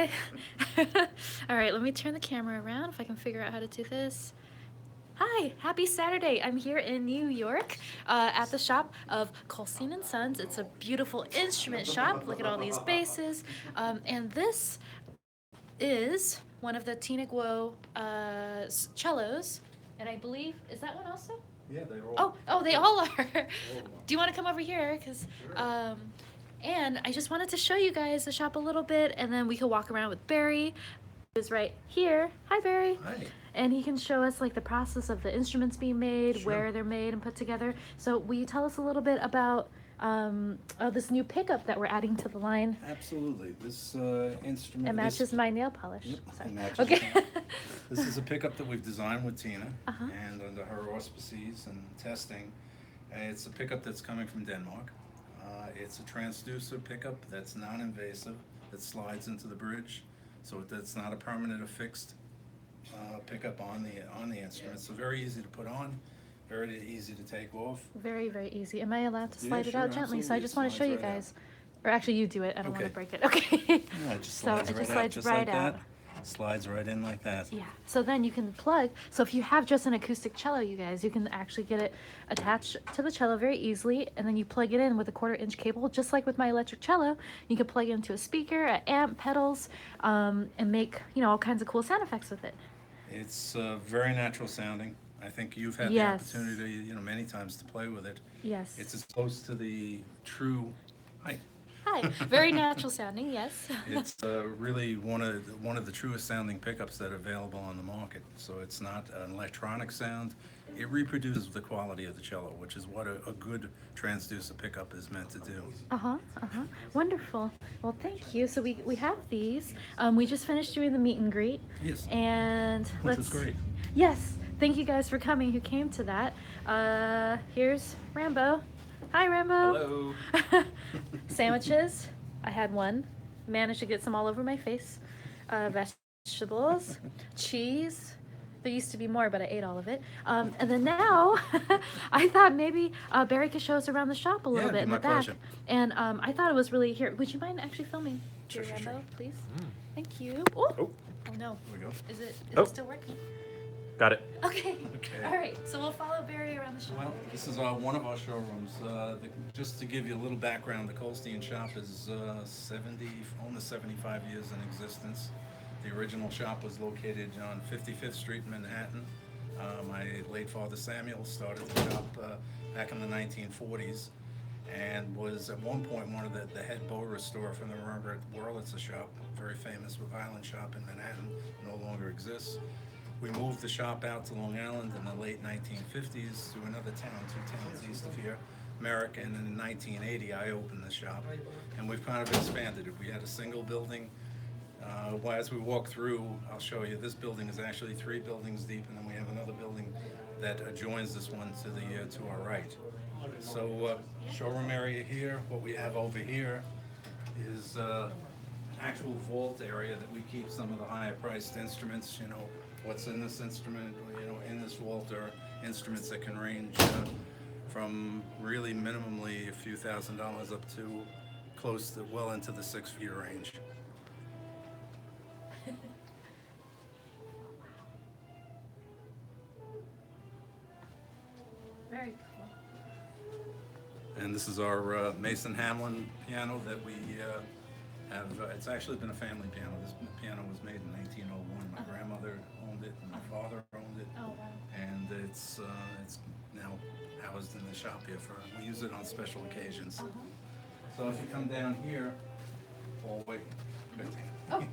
Hi. All right, let me turn the camera around if I can figure out how to do this. Hi, happy Saturday. I'm here in New York at the shop of Kolstein and Sons. It's a beautiful instrument shop. Look at all these basses. And this is one of the Tina Guo cellos. And I believe, is that one also? Yeah, they're all. Oh, they all are. All of them. Do you want to come over here? Because, Sure. and I just wanted to show you guys the shop a little bit, and then we could walk around with Barry, who's right here. Hi, Barry. Hi. And he can show us like the process of the instruments being made, Sure. where they're made and put together. So will you tell us a little bit about this new pickup that we're adding to the line? Absolutely. This instrument. It matches my nail polish. Yep, Sorry. it matches Okay. mine. This is a pickup that we've designed with Tina, Uh-huh. and under her auspices and testing. It's a pickup that's coming from Denmark. It's a transducer pickup that's non-invasive, that slides into the bridge, so that's not a permanent or fixed pickup on the instrument. So very easy to put on, very easy to take off. Very, very easy. Am I allowed to Yeah, slide it out sure, gently? So I absolutely. just want to show Slides you right out. guys. Or actually, you do it. I don't want Okay. to break it. Okay. Yeah, it just So slides it just right out, slides just right like out. that. Slides right in like that. Yeah. So then you can plug. So if you have just an acoustic cello, you guys, you can actually get it attached to the cello very easily, and then you plug it in with a 1/4-inch cable, just like with my electric cello. You can plug it into a speaker, an amp, pedals, and make all kinds of cool sound effects with it. It's very natural sounding. I think you've had the Yes. opportunity, many times to play with it. Yes. It's as close to the true. Hi. Hi. Very natural sounding. Yes. It's really one of the truest sounding pickups that are available on the market. So it's not an electronic sound. It reproduces the quality of the cello, which is what a good transducer pickup is meant to do. Uh-huh, uh-huh. Wonderful. Well, thank you. So we have these. We just finished doing the meet and greet. Yes. And Which was great. Yes. Thank you guys for coming who came to that. Here's Rambo. Hi, Rambo. Hello. Sandwiches. I had one. Managed to get some all over my face. Vegetables. Cheese. There used to be more, but I ate all of it. And then now, I thought maybe Barry could show us around the shop a little Yeah, bit it'd in be the my back. pleasure. And I thought it was really here. Would you mind actually filming, Sure, dear sure, Rambo, sure. please? Mm. Thank you. Ooh. Oh, Oh no. There we go. Is it Oh. still working? got it. Okay. Okay. All right. So we'll follow Barry around the shop. Well, this is one of our showrooms. Just to give you a little background, the Kolstein shop is almost 75 years in existence. The original shop was located on 55th Street in Manhattan. My late father Samuel started the shop back in the 1940s and was at one point one of the head bow restorer from the Robert Wurlitzer shop, very famous violin shop in Manhattan, no longer exists. We moved the shop out to Long Island in the late 1950s to another town, 2 towns east of here, Merrick, and in 1980 I opened the shop, and we've kind of expanded it. We had a single building. As we walk through, I'll show you, this building is actually 3 buildings deep, and then we have another building that adjoins this one to our right. So showroom area here. What we have over here is actual vault area that we keep some of the higher priced instruments. What's in this instrument, in this vault are instruments that can range from really minimally a few $1,000s up to close to well into the 6-figure range. Very cool. And this is our Mason Hamlin piano that we have. It's actually been a family piano. This piano was made in 1901. My grandmother owned it, and my father owned it. Oh wow. And it's now housed in the shop here. We use it on special occasions. So if you come down here, oh wait, good. Oh,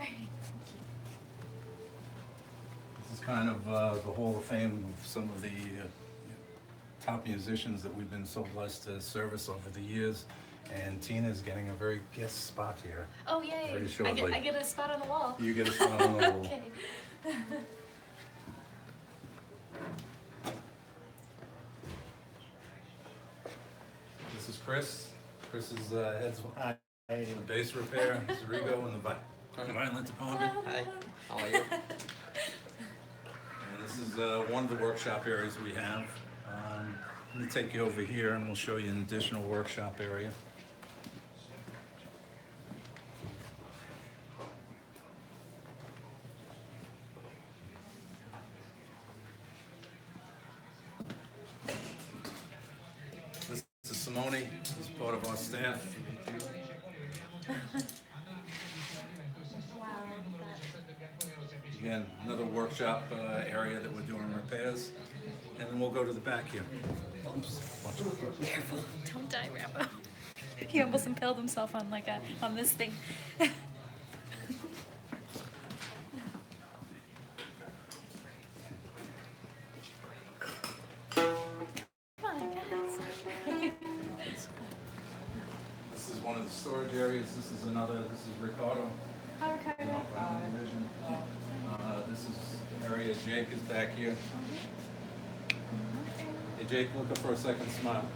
okay. This is kind of the Hall of Fame of some of the top musicians that we've been so blessed to service over the years. And Tina's getting a very guest spot here. Oh yay! Very shortly. I get a spot on the wall. You get a spot on the wall. Okay. This is Chris. Chris is heads in the bass repair. This is Rigo in the violin department. Hi. How are you? And this is one of the workshop areas we have. Let me take you over here and we'll show you an additional workshop area. Simone is part of our staff. Wow. Again, another workshop area that we're doing repairs. And then we'll go to the back here. Oops. Careful, don't die, Rambo. He almost impaled himself on on this thing. Come on, guys. This is one of the storage areas. This is another. This is Ricardo. Hi, Ricardo. Division. This is the area. Jake is back here. Hey, Jake, looking for a second smile.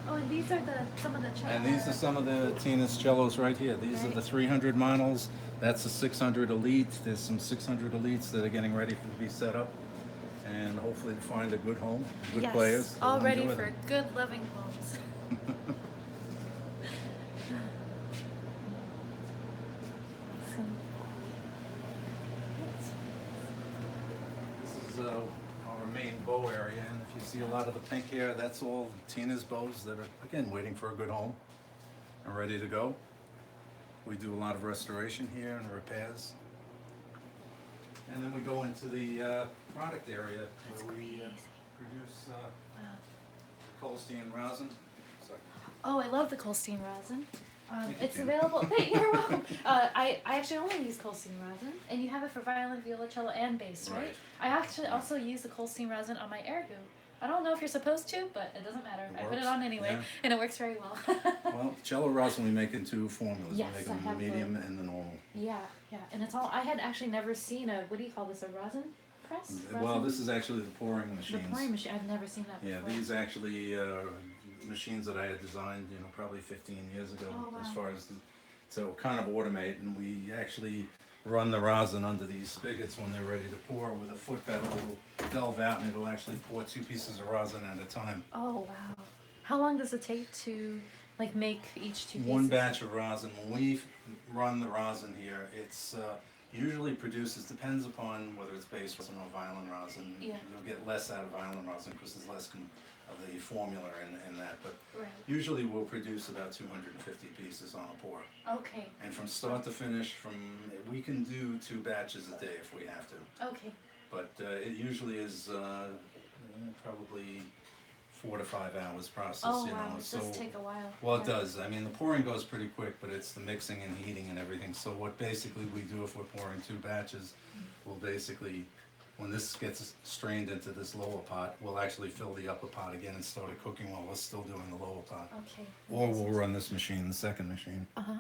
Oh, and these are some of the cellos. And these are some of the Tina's cellos right here. These are the 300 models. That's a 600 Elite. There's some 600 Elites that are getting ready to be set up. And hopefully to find a good home, good Yes, players. that all will ready enjoy for them. good, loving homes. This is our main bow area, and if you see a lot of the pink here, that's all Tina's bows that are, again, waiting for a good home and ready to go. We do a lot of restoration here and repairs. And then we go into the product area where we produce Kolstein rosin. Sorry. Oh, I love the Kolstein rosin. Thank you, It's Tina. available. You're welcome. I actually only use Kolstein rosin, and you have it for violin, viola, cello, and bass, right? Right. I actually also use the Kolstein rosin on my erhu. I don't know if you're supposed to, but it doesn't matter. It I put it works, on anyway, yeah. and it works very well. Well, cello rosin we make in two formulas. Yes, we make I them have the medium both. and the normal. Yeah, and it's all. I had actually never seen a, what do you call this, a rosin press? Well, Rosin? this is actually the pouring The machines. pouring machine. I've never seen that Yeah, before. these actually machines that I had designed, probably 15 years ago, Oh, wow. as far as so kind of automate, and we actually run the rosin under these spigots when they're ready to pour with a foot pedal. It'll delve out and it'll actually pour 2 pieces of rosin at a time. Oh wow! How long does it take to make each two pieces? One batch of rosin. When we run the rosin here, it's usually produces, depends upon whether it's bass rosin or violin rosin. Yeah. You'll get less out of violin rosin because there's less of the formula in that. But Right. usually we'll produce about 250 pieces on a pour. Okay. And from start to finish, we can do 2 batches a day if we have to. Okay. But it usually is probably 4 to 5 hours process. Oh you wow! know. It So, does take a while. well, it Yeah. does. I mean, the pouring goes pretty quick, but it's the mixing and heating and everything. So what basically we do if we're pouring 2 batches, we'll basically, when this gets strained into this lower pot, we'll actually fill the upper pot again and start it cooking while we're still doing the lower pot. Okay. Or we'll run this machine, the second machine. Uh huh.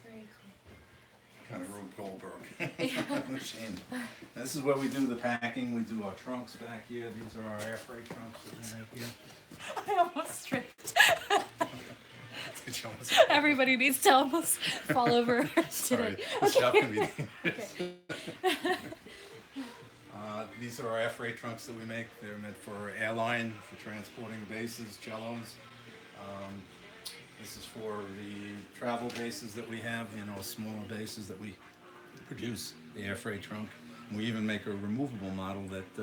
Very Kind of Rube Goldberg Yeah. machine. This is where we do the packing. We do our trunks back here. These are our air freight trunks that we make here. cool. I almost tripped. Did you almost- Everybody needs to almost fall over Sorry, today. the shop can be Okay. dangerous. These are our air freight trunks that we make. They're meant for airline, for transporting bases, cellos. This is for the travel bases that we have, smaller bases that we produce, the air freight trunk. And we even make a removable model that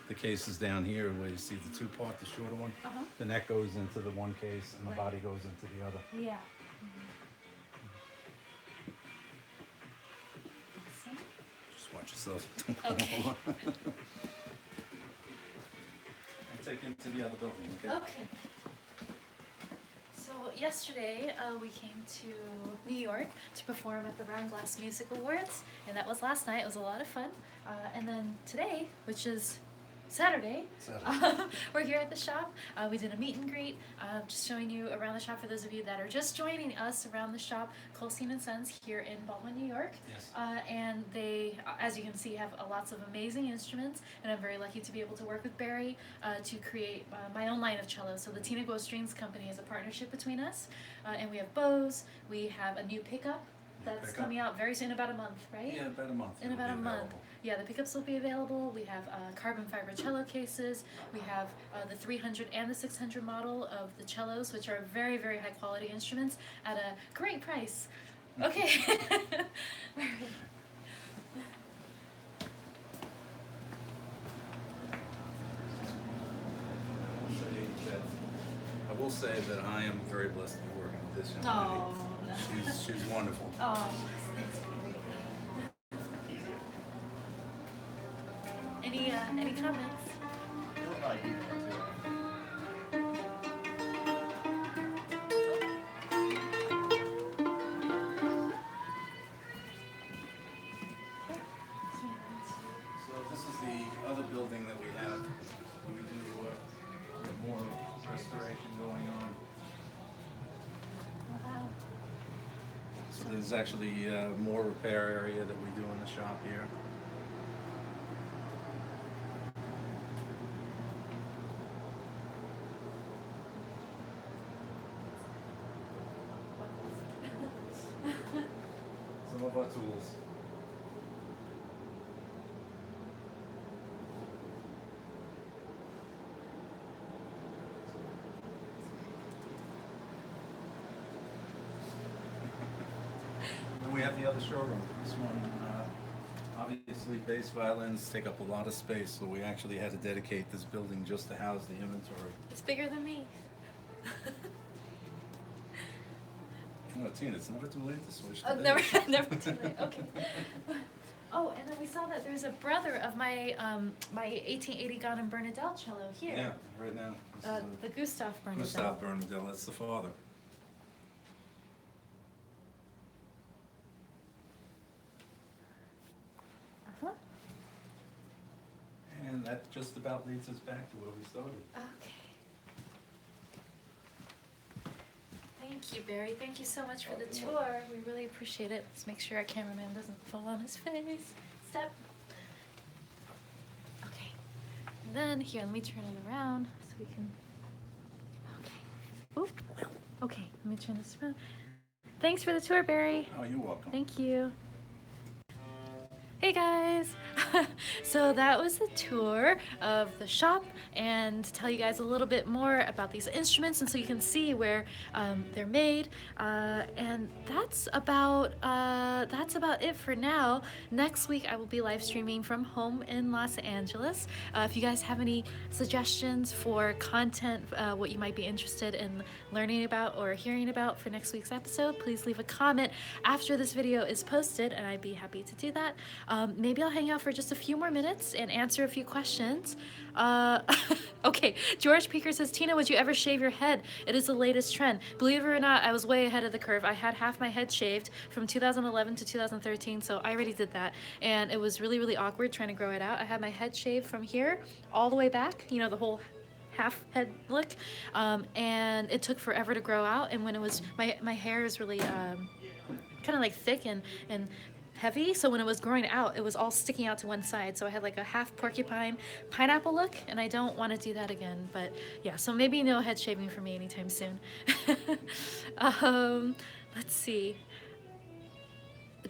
the case is down here where you see the 2-part, the shorter one. Uh-huh. The neck goes into the one case and the Right. body goes into the other. Yeah. Just watch yourself. Don't go Okay. over. I'll take you to the other building, okay? Okay. So yesterday we came to New York to perform at the Round Glass Music Awards, and that was last night. It was a lot of fun. And then today, which is Saturday, we're here at the shop. We did a meet and greet, just showing you around the shop for those of you that are just joining us around the shop. Kolstein and Sons here in Baldwin, New York. Yes. And they, as you can see, have lots of amazing instruments, and I'm very lucky to be able to work with Barry to create my own line of cellos. So the Tina Go Strings Company is a partnership between us, and we have bows. We have a new pickup that's Pickup. coming out very soon, about a month, right? Yeah, about a month. In it'll about be a month. available. Yeah, the pickups will be available. We have carbon fiber cello cases. We have the 300 and the 600 model of the cellos, which are very, very high quality instruments at a great price. Okay. will say that I am very blessed to be working with this young lady. Oh, no. She's wonderful. Oh, any comments? So this is the other building that we have. We do more restoration going on. Wow. So there's actually more repair area that we do in the shop here. Some of our tools. Then we have the other showroom. This one, obviously, bass violins take up a lot of space, so we actually had to dedicate this building just to house the inventory. It's bigger than me. No, Tina, it's never too late to switch. Oh, to never, bass. never too late. Okay. Oh, and then we saw that there's a brother of my my 1880 Gaunt Bernadelle cello here. Yeah, right now. This is The Gustav Bernadelle. Gustav Bernadelle, that's the father. Uh-huh. And that just about leads us back to where we started. Okay. Thank you, Barry. Thank you so much for the tour. We really appreciate it. Let's make sure our cameraman doesn't fall on his face. Step. Okay. And then here, let me turn it around so we can. Okay. Oop. Okay. Let me turn this around. Thanks for the tour, Barry. Oh, you're welcome. Thank you. Hey guys! So that was the tour of the shop and to tell you guys a little bit more about these instruments and so you can see where they're made. And that's about it for now. Next week I will be live streaming from home in Los Angeles. If you guys have any suggestions for content, what you might be interested in learning about or hearing about for next week's episode, please leave a comment after this video is posted and I'd be happy to do that. Maybe I'll hang out for just a few more minutes and answer a few questions. Okay, George Peaker says, Tina, would you ever shave your head? It is the latest trend. Believe it or not, I was way ahead of the curve. I had half my head shaved from 2011 to 2013, so I already did that. And it was really, really awkward trying to grow it out. I had my head shaved from here all the way back, you know, the whole half head look. And it took forever to grow out. And when it was, my hair is really kind of like thick and heavy, so when it was growing out, it was all sticking out to one side, so I had like a half porcupine pineapple look, and I don't want to do that again. But yeah, so maybe no head shaving for me anytime soon. Let's see.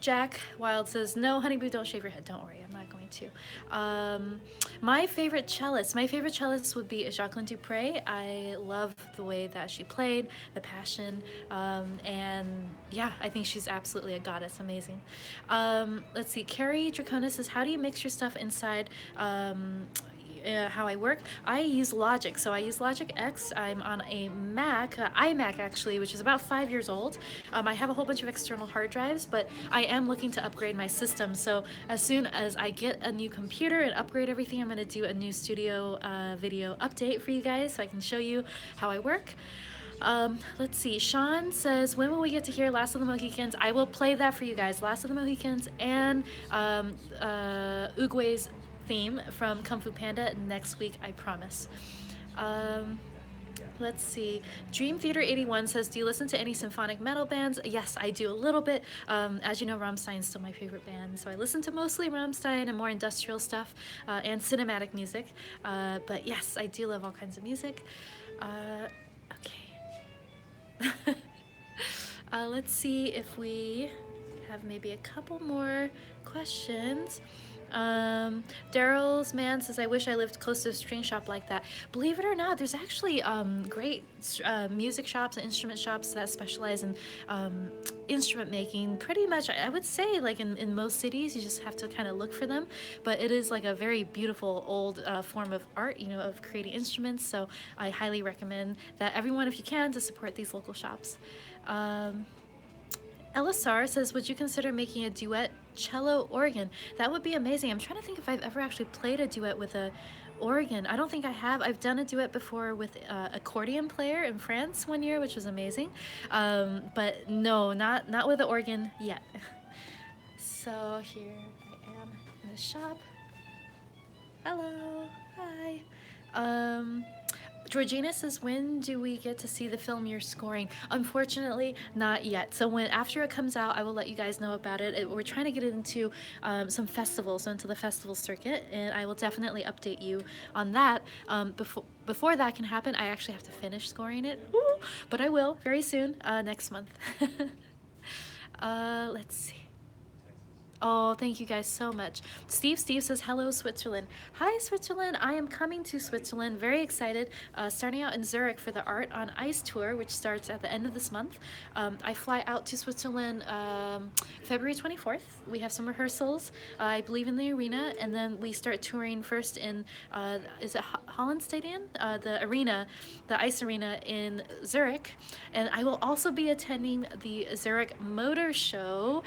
Jack Wild says, no, Honeyboo, don't shave your head. Don't worry, I'm not going to. My favorite cellist would be Jacqueline Dupre. I love the way that she played, the passion, and yeah, I think she's absolutely a goddess, amazing. Let's see, Carrie Dracona says, how do you mix your stuff inside how I work? I use Logic. So I use Logic X. I'm on a Mac, iMac actually, which is about 5 years old. I have a whole bunch of external hard drives, but I am looking to upgrade my system. So as soon as I get a new computer and upgrade everything, I'm going to do a new studio video update for you guys so I can show you how I work. Let's see, Sean says, when will we get to hear Last of the Mohicans? I will play that for you guys, Last of the Mohicans and Oogway's theme from Kung Fu Panda next week, I promise. Let's see, Dream Theater 81 says, do you listen to any symphonic metal bands? Yes, I do a little bit. As you know, Rammstein's still my favorite band, so I listen to mostly Rammstein and more industrial stuff and cinematic music. But yes, I do love all kinds of music. Okay. Let's see if we have maybe a couple more questions. Daryl's man says, I wish I lived close to a string shop like that. Believe it or not, there's actually great music shops and instrument shops that specialize in instrument making. Pretty much, I would say, like in most cities, you just have to kind of look for them. But it is like a very beautiful old form of art, you know, of creating instruments. So I highly recommend that everyone, if you can, to support these local shops. LSR says, would you consider making a duet cello organ? That would be amazing. I'm trying to think if I've ever actually played a duet with a organ. I don't think I have. I've done a duet before with accordion player in France one year, which was amazing. But no, not with the organ yet. So here I am in the shop. Hello, hi. Georgina says, when do we get to see the film you're scoring? Unfortunately, not yet. So after it comes out, I will let you guys know about it. We're trying to get it into some festivals, so into the festival circuit, and I will definitely update you on that. Before that can happen, I actually have to finish scoring it. Woo! But I will very soon, next month. Let's see. Oh, thank you guys so much. Steve says, hello, Switzerland. Hi, Switzerland. I am coming to Switzerland. Very excited. Starting out in Zurich for the Art on Ice tour, which starts at the end of this month. I fly out to Switzerland February 24th. We have some rehearsals, I believe, in the arena, and then we start touring first in, is it Holland Stadium? The arena, the ice arena in Zurich. And I will also be attending the Zurich Motor Show.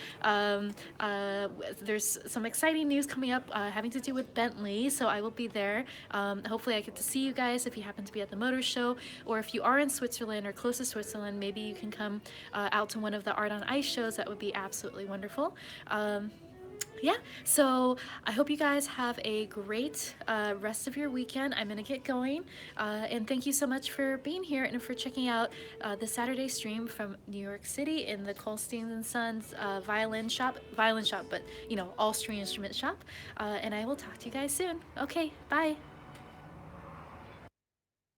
There's some exciting news coming up having to do with Bentley, so I will be there. Hopefully I get to see you guys if you happen to be at the motor show, or if you are in Switzerland or close to Switzerland, maybe you can come out to one of the Art on Ice shows. That would be absolutely wonderful. Yeah, so I hope you guys have a great rest of your weekend. I'm gonna get going, and thank you so much for being here and for checking out the Saturday stream from New York City in the Kolstein and Sons violin shop, but you know, all string instrument shop. And I will talk to you guys soon. Okay, bye.